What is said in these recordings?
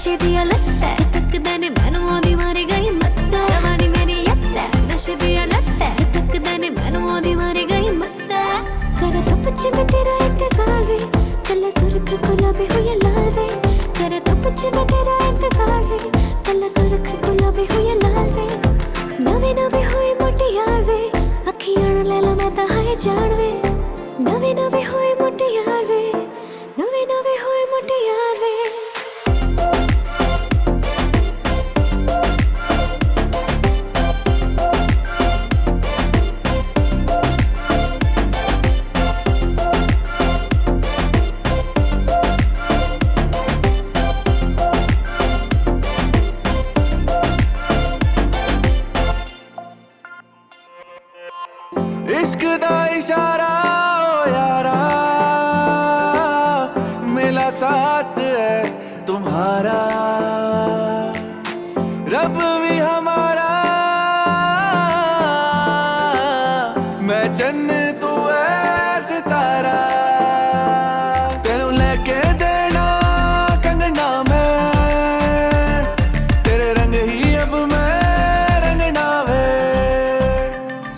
नशे दिया लगता है झटकदा ने मैनू ओदी मारी गई मत्ता जवानी मेरी यत्ता नशे दिया लगता है झटकदा ने मैनू ओदी मारी गई मत्ता कर तो पीछे में तेरा इंतजार वे कला सुर्ख गुलाबी हुई लाल वे कर तो पीछे में तेरा इंतजार वे कला सुर्ख गुलाबी हुई लाल वे नवे नवे हुई मोटी यार वे अखियां ले ला मैं ता है जान वे नवे नवे हुई मोटी यार वे नवे नवे हुई मोटी यार वे इश्क दा इशारा ओ यारा मिला साथ है तुम्हारा रब भी हमारा मैं चन्न तू है सितारा तेनू लेके देना कंगना मैं तेरे रंग ही अब मैं रंगना वे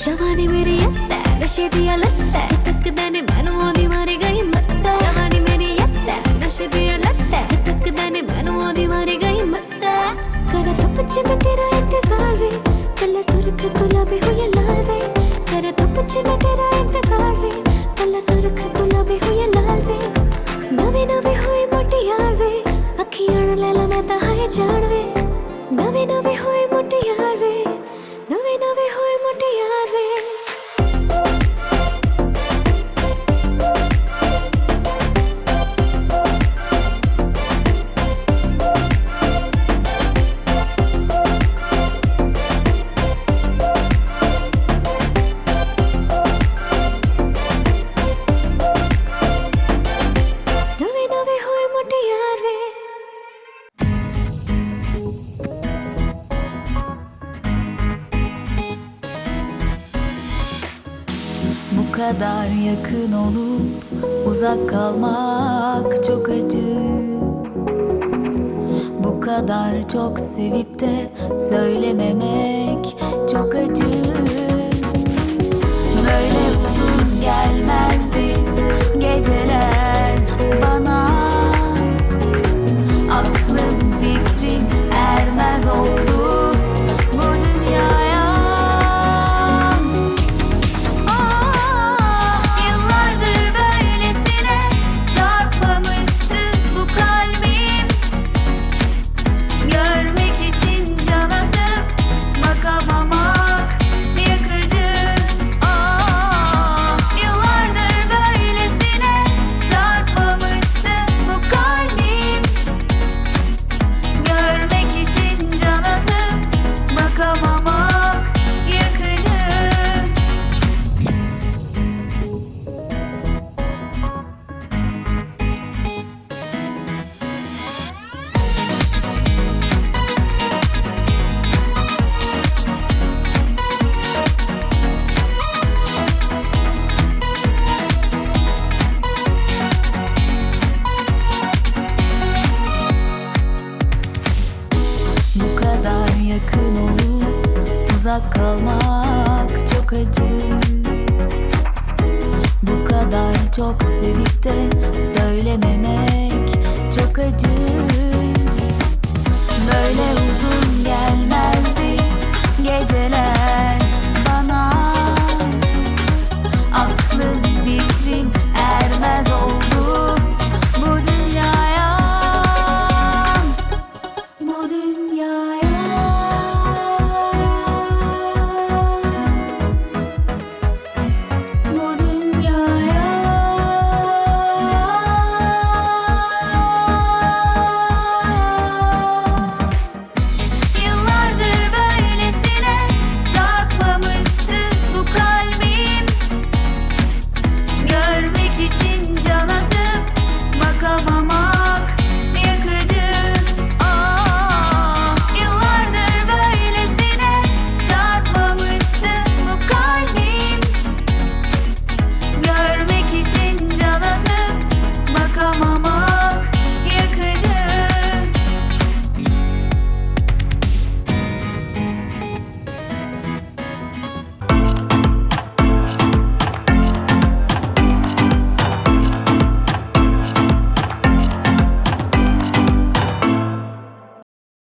जवानी मेरी यत्ता नशे दिया लगता है झटकदा ने मैनू ओदी मारी गई मत्ता जवानी मेरी यत्ता नशे दिया लगता है झटकदा ने मैनू ओदी मारी गई मत्ता कर तो पीछे में तेरा इंतजार वे कला सुर्ख गुलाबी हुई लाल वे कर तो पीछे में तेरा इंतजार वे कला सुर्ख गुलाबी हुई लाल वे नवे नवे हुई मोटी यार वे अखियां ले ला मैं ता है जान वे नवे नवे हुई मोटी यार वे नवे नवे हुई मोटी यार वे नवे नवे हुई मोटी यार वे Bu kadar yakın olup uzak kalmak çok acı. Bu kadar çok sevip de söylememek çok acı. Böyle uzun gelmezdi geceler bana. Aklım fikrim ermez oldu bu dünyaya. Yıllardır böylesine çarpmamıştı bu kalbim. Görmek için can atıp bakamamak yakıcı. Yıllardır böylesine çarpmamıştı bu kalbim. Görmek için can atıp bakamamak yakıcı. Bu kadar yakın olup uzak kalmak çok acı. Bu kadar çok sevip de söylememek çok acı. Böyle uzun gelmezdi geceler